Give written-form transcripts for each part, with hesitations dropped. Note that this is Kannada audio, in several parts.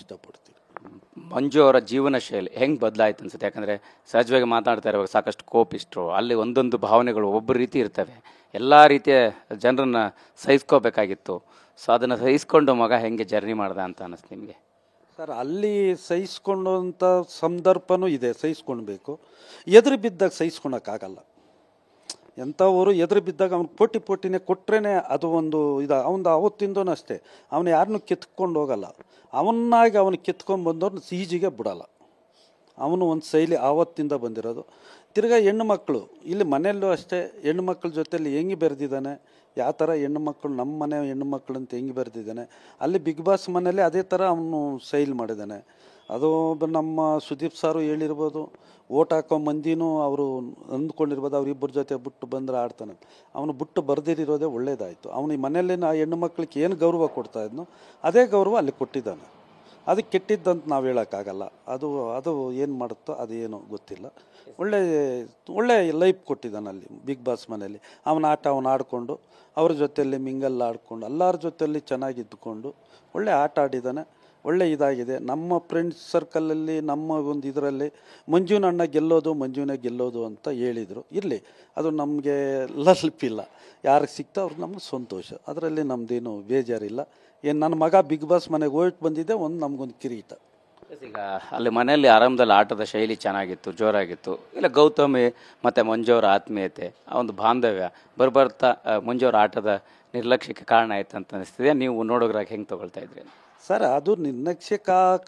ಇಷ್ಟಪಡ್ತೀನಿ. ಮಂಜು ಅವರ ಜೀವನ ಶೈಲಿ ಹೆಂಗೆ ಬದಲಾಯ್ತು ಅನ್ಸುತ್ತೆ? ಯಾಕಂದರೆ ಸಹಜವಾಗಿ ಮಾತನಾಡ್ತಾ ಇರುವಾಗ ಸಾಕಷ್ಟು ಕೋಪಿಸ್ಟ್ರು, ಅಲ್ಲಿ ಒಂದೊಂದು ಭಾವನೆಗಳು ಒಬ್ಬರು ರೀತಿ ಇರ್ತವೆ, ಎಲ್ಲ ರೀತಿಯ ಜನರನ್ನು ಸಹಿಸ್ಕೋಬೇಕಾಗಿತ್ತು. ಸೊ ಅದನ್ನು ಸಹಿಸ್ಕೊಂಡು ಮಗ ಹೆಂಗೆ ಜರ್ನಿ ಮಾಡ್ದ ಅಂತ ಅನ್ನಿಸ್ತು ನಿಮಗೆ? ಸರ್, ಅಲ್ಲಿ ಸಹಿಸ್ಕೊಂಡಂಥ ಸಂದರ್ಭನೂ ಇದೆ, ಸಹಿಸ್ಕೊಳ್ಬೇಕು. ಎದುರು ಬಿದ್ದಾಗ ಸಹಿಸ್ಕೊಳಕ್ಕಾಗಲ್ಲ. ಎಂಥವರು ಎದುರು ಬಿದ್ದಾಗ ಅವ್ನು ಪೋಟಿನೇ ಕೊಟ್ರೇ ಅದು ಒಂದು ಅವನು ಅವತ್ತಿಂದನೂ ಅಷ್ಟೇ, ಅವನು ಯಾರನ್ನೂ ಕಿತ್ಕೊಂಡು ಹೋಗಲ್ಲ. ಅವನ್ನಾಗಿ ಅವನು ಕಿತ್ಕೊಂಡು ಬಂದವ್ರನ್ನ ಈಜಿಗೆ ಬಿಡಲ್ಲ. ಅವನು ಒಂದು ಶೈಲಿ ಆವತ್ತಿಂದ ಬಂದಿರೋದು. ತಿರ್ಗಾ ಹೆಣ್ಣು ಮಕ್ಕಳು ಇಲ್ಲಿ ಮನೆಯಲ್ಲೂ ಅಷ್ಟೇ, ಹೆಣ್ಣು ಮಕ್ಕಳ ಜೊತೆಯಲ್ಲಿ ಹೆಂಗೆ ಬೆರೆದಿದ್ದಾನೆ, ಯಾವ ಥರ ಹೆಣ್ಣು ಮಕ್ಕಳು ನಮ್ಮ ಮನೆ ಹೆಣ್ಣು ಮಕ್ಕಳು ಅಂತ ಹೆಂಗೆ ಬೆರೆದಿದ್ದಾನೆ, ಅಲ್ಲಿ ಬಿಗ್ ಬಾಸ್ ಮನೆಯಲ್ಲಿ ಅದೇ ಥರ ಅವನು ಶೈಲಿ ಮಾಡಿದ್ದಾನೆ. ಅದು ನಮ್ಮ ಸುದೀಪ್ ಸಾರು ಹೇಳಿರ್ಬೋದು, ಓಟ್ ಹಾಕೋ ಮಂದಿನೂ ಅವರು ಅಂದ್ಕೊಂಡಿರ್ಬೋದು ಅವರಿಬ್ಬರ ಜೊತೆ ಬಿಟ್ಟು ಬಂದರೆ ಆಡ್ತಾನೆ. ಅವನು ಬಿಟ್ಟು ಬರ್ದಿರೋದೇ ಒಳ್ಳೇದಾಯಿತು. ಅವನು ಈ ಮನೆಯಲ್ಲಿನ ಹೆಣ್ಣು ಮಕ್ಕಳಿಗೆ ಏನು ಗೌರವ ಕೊಡ್ತಾ ಇದ್ನೋ ಅದೇ ಗೌರವ ಅಲ್ಲಿ ಕೊಟ್ಟಿದ್ದಾನೆ. ಅದು ಕೆಟ್ಟಿದ್ದಂತ ನಾವು ಹೇಳೋಕ್ಕಾಗಲ್ಲ. ಅದು ಏನು ಮಾಡುತ್ತೋ ಅದು ಏನೋ ಗೊತ್ತಿಲ್ಲ. ಒಳ್ಳೆ ಲೈಫ್ ಕೊಟ್ಟಿದ್ದಾನೆ ಅಲ್ಲಿ ಬಿಗ್ ಬಾಸ್ ಮನೆಯಲ್ಲಿ. ಅವನ ಆಟ ಅವನು ಆಡಿಕೊಂಡು ಅವ್ರ ಜೊತೆಯಲ್ಲಿ ಮಿಂಗಲ್ ಆಡಿಕೊಂಡು ಎಲ್ಲರ ಜೊತೆಯಲ್ಲಿ ಚೆನ್ನಾಗಿದ್ದುಕೊಂಡು ಒಳ್ಳೆ ಆಟ ಆಡಿದ್ದಾನೆ. ಒಳ್ಳೆ ಇದಾಗಿದೆ. ನಮ್ಮ ಫ್ರೆಂಡ್ಸ್ ಸರ್ಕಲಲ್ಲಿ ನಮ್ಮ ಒಂದು ಇದರಲ್ಲಿ ಮಂಜುನಣ್ಣ ಮಂಜುನೇ ಗೆಲ್ಲೋದು ಅಂತ ಹೇಳಿದರು. ಇರಲಿ, ಅದು ನಮಗೆ ಲಲ್ಪಿಲ್ಲ. ಯಾರಿಗೆ ಸಿಗ್ತಾ ಅವ್ರಿಗೆ ನಮ್ಗೆ ಸಂತೋಷ, ಅದರಲ್ಲಿ ನಮ್ಮದೇನು ಬೇಜಾರಿಲ್ಲ. ಏನು ನನ್ನ ಮಗ ಬಿಗ್ ಬಾಸ್ ಮನೆಗೆ ಹೋಗಿ ಬಂದಿದ್ದೆ ನಮಗೊಂದು ಕಿರೀಟ. ಈಗ ಅಲ್ಲಿ ಮನೆಯಲ್ಲಿ ಆರಂಭದಲ್ಲಿ ಆಟದ ಶೈಲಿ ಚೆನ್ನಾಗಿತ್ತು, ಜೋರಾಗಿತ್ತು. ಇಲ್ಲ ಗೌತಮಿ ಮತ್ತು ಮಂಜುವರ ಆತ್ಮೀಯತೆ, ಆ ಒಂದು ಬಾಂಧವ್ಯ ಬರ್ತಾ ಮಂಜುವರ ಆಟದ ನಿರ್ಲಕ್ಷ್ಯಕ್ಕೆ ಕಾರಣ ಆಯ್ತು ಅಂತ ಅನಿಸ್ತಿದೆ. ನೀವು ನೋಡೋದ್ರಾಗ ಹೆಂಗೆ ತೊಗೊಳ್ತಾ ಇದ್ರಿ? ಸರ್, ಅದು ನಿರ್ಲಕ್ಷ್ಯ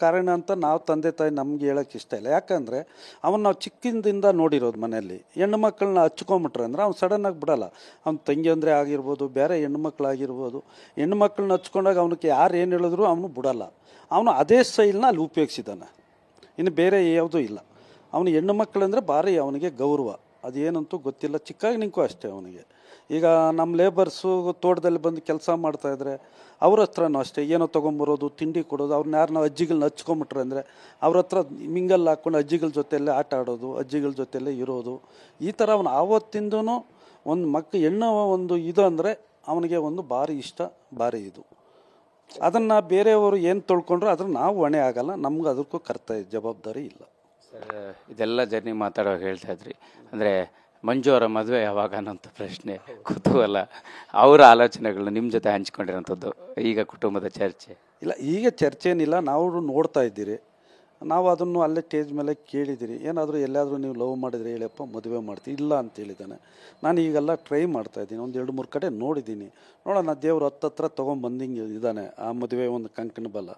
ಕಾರಣ ಅಂತ ನಾವು ತಂದೆ ತಾಯಿ ನಮ್ಗೆ ಹೇಳೋಕ್ಕೆ ಇಷ್ಟ ಇಲ್ಲ. ಯಾಕಂದರೆ ಅವನು ನಾವು ಚಿಕ್ಕದಿಂದ ನೋಡಿರೋದು ಮನೆಯಲ್ಲಿ. ಹೆಣ್ಣು ಮಕ್ಕಳನ್ನ ಹಚ್ಕೊಂಬಿಟ್ರೆ ಅಂದರೆ ಅವ್ನು ಸಡನ್ನಾಗಿ ಬಿಡಲ್ಲ. ಅವ್ನ ತಂಗಿ ಅಂದರೆ ಆಗಿರ್ಬೋದು, ಬೇರೆ ಹೆಣ್ಣು ಮಕ್ಕಳಾಗಿರ್ಬೋದು, ಹೆಣ್ಣು ಮಕ್ಕಳನ್ನ ಹಚ್ಕೊಂಡಾಗ ಅವನಿಗೆ ಯಾರು ಏನು ಹೇಳಿದ್ರು ಅವನು ಬಿಡಲ್ಲ. ಅವನು ಅದೇ ಸ್ಟೈಲ್ನ ಅಲ್ಲಿ ಉಪಯೋಗಿಸಿದ್ದಾನೆ, ಇನ್ನು ಬೇರೆ ಯಾವುದೂ ಇಲ್ಲ. ಅವನು ಹೆಣ್ಣು ಮಕ್ಕಳಂದರೆ ಭಾರಿ ಅವನಿಗೆ ಗೌರವ, ಅದೇನಂತೂ ಗೊತ್ತಿಲ್ಲ. ಚಿಕ್ಕಾಗಿನಿಂಗೂ ಅಷ್ಟೇ ಅವನಿಗೆ. ಈಗ ನಮ್ಮ ಲೇಬರ್ಸು ತೋಟದಲ್ಲಿ ಬಂದು ಕೆಲಸ ಮಾಡ್ತಾಯಿದ್ರೆ ಅವ್ರ ಹತ್ರನೂ ಅಷ್ಟೇ, ಏನೋ ತೊಗೊಂಬರೋದು, ತಿಂಡಿ ಕೊಡೋದು. ಅವ್ರನ್ನ ಯಾರನ್ನ ಅಜ್ಜಿಗಳನ್ನ ಹಚ್ಕೊಂಬಿಟ್ರೆ ಅಂದರೆ ಅವ್ರ ಹತ್ರ ಮಿಂಗಲ್ ಹಾಕ್ಕೊಂಡು ಅಜ್ಜಿಗಳ ಜೊತೆಯಲ್ಲೇ ಆಟ ಆಡೋದು, ಅಜ್ಜಿಗಳ ಜೊತೆಯಲ್ಲೇ ಇರೋದು. ಈ ಥರ ಅವನು ಆವತ್ತಿಂದೂ ಒಂದು ಹೆಣ್ಣು ಒಂದು ಇದು ಅಂದರೆ ಅವನಿಗೆ ಒಂದು ಭಾರಿ ಇಷ್ಟ, ಭಾರಿ ಇದು. ಅದನ್ನು ಬೇರೆಯವರು ಏನು ತೊಳ್ಕೊಂಡ್ರು ಅದ್ರ ನಾವು ಹೊಣೆ ಆಗಲ್ಲ. ನಮ್ಗೆ ಅದಕ್ಕೂ ಕರ್ತವ್ಯ ಜವಾಬ್ದಾರಿ ಇಲ್ಲ. ಸರ್, ಇದೆಲ್ಲ ಜರ್ನಿ ಮಾತಾಡುವಾಗ ಹೇಳ್ತಾ ಇದ್ರಿ, ಅಂದರೆ ಮಂಜು ಅವರ ಮದುವೆ ಯಾವಾಗ ಅನ್ನೋಂಥ ಪ್ರಶ್ನೆ, ಕುತೂಹಲ, ಅವರ ಆಲೋಚನೆಗಳನ್ನ ನಿಮ್ಮ ಜೊತೆ ಹಂಚ್ಕೊಂಡಿರೋಂಥದ್ದು, ಈಗ ಕುಟುಂಬದ ಚರ್ಚೆ ಇಲ್ಲ. ಈಗ ಚರ್ಚೆ ಏನಿಲ್ಲ, ನಾವು ನೋಡ್ತಾ ಇದ್ದೀರಿ. ನಾವು ಅದನ್ನು ಅಲ್ಲೇ ಸ್ಟೇಜ್ ಮೇಲೆ ಕೇಳಿದ್ದೀರಿ, ಏನಾದರೂ ಎಲ್ಲಾದರೂ ನೀವು ಲವ್ ಮಾಡಿದರೆ ಹೇಳಪ್ಪ ಮದುವೆ ಮಾಡ್ತೀವಿ. ಇಲ್ಲ ಅಂತ ಹೇಳಿದ್ದಾನೆ. ನಾನು ಈಗೆಲ್ಲ ಟ್ರೈ ಮಾಡ್ತಾಯಿದ್ದೀನಿ, ಒಂದು 2-3 ಕಡೆ ನೋಡಿದ್ದೀನಿ. ನೋಡೋಣ, ದೇವ್ರು ಹತ್ತತ್ರ ತೊಗೊಂಬಂದಿಂಗೆ ಇದ್ದಾನೆ ಆ ಮದುವೆ ಒಂದು ಕಂಕಣ ಬಲ.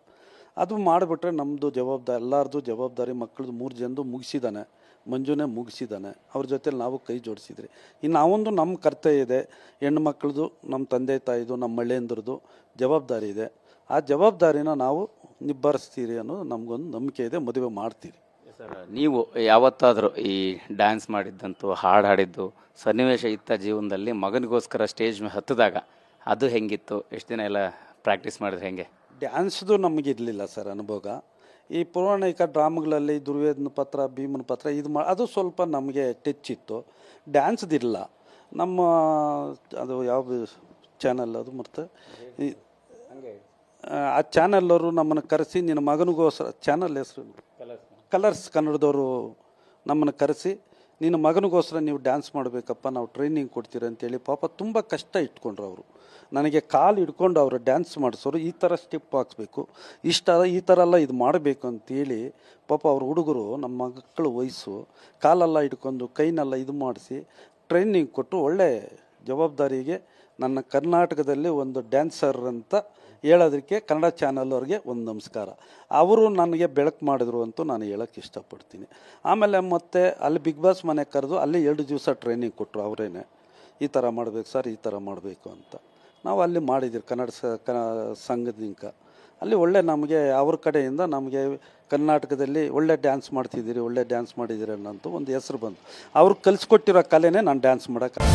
ಅದು ಮಾಡಿಬಿಟ್ರೆ ನಮ್ಮದು ಜವಾಬ್ದಾರಿ, ಎಲ್ಲರದು ಜವಾಬ್ದಾರಿ. ಮಕ್ಕಳದು 3 ಜನದು ಮುಗಿಸಿದ್ದಾನೆ, ಮಂಜುನೇ ಮುಗಿಸಿದ್ದಾನೆ. ಅವ್ರ ಜೊತೆಲಿ ನಾವು ಕೈ ಜೋಡಿಸಿದ್ರಿ. ಇನ್ನು ನಾವೊಂದು ನಮ್ಮ ಕರ್ತವ್ಯ ಇದೆ, ಹೆಣ್ಣು ಮಕ್ಕಳದು, ನಮ್ಮ ತಂದೆ ತಾಯಿದು, ನಮ್ಮ ಮಳ್ಳೆಂದ್ರದ್ದು ಜವಾಬ್ದಾರಿ ಇದೆ. ಆ ಜವಾಬ್ದಾರಿನ ನಾವು ನಿಬ್ಬಾರಿಸ್ತೀರಿ ಅನ್ನೋದು ನಮಗೊಂದು ನಂಬಿಕೆ ಇದೆ. ಮದುವೆ ಮಾಡ್ತೀರಿ. ಸರ್, ನೀವು ಯಾವತ್ತಾದರೂ ಈ ಡ್ಯಾನ್ಸ್ ಮಾಡಿದ್ದಂತೂ, ಹಾಡು ಹಾಡಿದ್ದು ಸನ್ನಿವೇಶ ಇತ್ತ ಜೀವನದಲ್ಲಿ ಮಗನಿಗೋಸ್ಕರ ಸ್ಟೇಜ್ ಮೇಲೆ ಹತ್ತಿದಾಗ ಅದು ಹೆಂಗಿತ್ತು? ಎಷ್ಟು ದಿನ ಎಲ್ಲ ಪ್ರಾಕ್ಟೀಸ್ ಮಾಡಿದ್ರೆ ಹೆಂಗೆ? ಡ್ಯಾನ್ಸ್ದು ನಮಗಿರಲಿಲ್ಲ ಸರ್ ಅನುಭವ. ಈ ಪೌರಾಣಿಕ ಡ್ರಾಮಗಳಲ್ಲಿ ದುರ್ವೇದನ ಪತ್ರ, ಭೀಮನ ಪತ್ರ ಅದು ಸ್ವಲ್ಪ ನಮಗೆ ಟಚ್ ಇತ್ತು. ಡ್ಯಾನ್ಸ್ದಿಲ್ಲ. ನಮ್ಮ ಅದು ಯಾವ ಚಾನಲ್ ಅದು ಮತ್ತು ಆ ಚಾನಲ್ಲವರು ನಮ್ಮನ್ನು ಕರೆಸಿ, ನಿನ್ನ ಮಗನಿಗೋಸ್ಕರ, ಚಾನಲ್ ಹೆಸರು ಕಲರ್ಸ್ ಕನ್ನಡದವರು ನಮ್ಮನ್ನು ಕರೆಸಿ, ನಿನ್ನ ಮಗನಿಗೋಸ್ಕರ ನೀವು ಡ್ಯಾನ್ಸ್ ಮಾಡಬೇಕಪ್ಪ, ನಾವು ಟ್ರೈನಿಂಗ್ ಕೊಡ್ತೀರಿ ಅಂತೇಳಿ ಪಾಪ ತುಂಬ ಕಷ್ಟ ಇಟ್ಕೊಂಡ್ರು ಅವರು. ನನಗೆ ಕಾಲು ಹಿಡ್ಕೊಂಡು ಅವರು ಡ್ಯಾನ್ಸ್ ಮಾಡಿಸೋರು, ಈ ಥರ ಸ್ಟೆಪ್ ಹಾಕ್ಬೇಕು, ಈ ಥರ ಎಲ್ಲ ಇದು ಮಾಡಬೇಕು ಅಂತೇಳಿ ಪಾಪ ಅವ್ರ ಹುಡುಗರು, ನಮ್ಮ ಮಕ್ಕಳ ವಯಸ್ಸು, ಕಾಲೆಲ್ಲ ಹಿಡ್ಕೊಂಡು ಕೈನೆಲ್ಲ ಇದು ಮಾಡಿಸಿ ಟ್ರೈನಿಂಗ್ ಕೊಟ್ಟು ಒಳ್ಳೆ ಜವಾಬ್ದಾರಿಗೆ ನನ್ನ ಕರ್ನಾಟಕದಲ್ಲಿ ಒಂದು ಡ್ಯಾನ್ಸರ್ ಅಂತ ಹೇಳೋದಕ್ಕೆ ಕನ್ನಡ ಚಾನಲ್ ಅವ್ರಿಗೆ ಒಂದು ನಮಸ್ಕಾರ. ಅವರು ನನಗೆ ಬೆಳಕು ಮಾಡಿದ್ರು ಅಂತೂ ನಾನು ಹೇಳೋಕ್ಕೆ ಇಷ್ಟಪಡ್ತೀನಿ. ಆಮೇಲೆ ಮತ್ತೆ ಅಲ್ಲಿ ಬಿಗ್ ಬಾಸ್ ಮನೆ ಕರೆದು ಅಲ್ಲಿ 2 ದಿವಸ ಟ್ರೈನಿಂಗ್ ಕೊಟ್ಟರು ಅವರೇನೆ. ಈ ಥರ ಮಾಡಬೇಕು ಸರ್, ಈ ಥರ ಮಾಡಬೇಕು ಅಂತ ನಾವು ಅಲ್ಲಿ ಮಾಡಿದ್ದೀವಿ. ಕನ್ನಡ ಸಂಘದಿಂದ ಅಲ್ಲಿ ಒಳ್ಳೆ ನಮಗೆ ಅವ್ರ ಕಡೆಯಿಂದ ನಮಗೆ ಕರ್ನಾಟಕದಲ್ಲಿ ಒಳ್ಳೆ ಡ್ಯಾನ್ಸ್ ಮಾಡ್ತಿದ್ದೀರಿ, ಒಳ್ಳೆ ಡ್ಯಾನ್ಸ್ ಮಾಡಿದ್ದೀರಿ ಅನ್ನೋಂಥ ಒಂದು ಹೆಸರು ಬಂತು. ಅವ್ರು ಕಲಿಸ್ಕೊಟ್ಟಿರೋ ಕಲೆನೇ ನಾನು ಡ್ಯಾನ್ಸ್ ಮಾಡೋಕ್ಕೆ.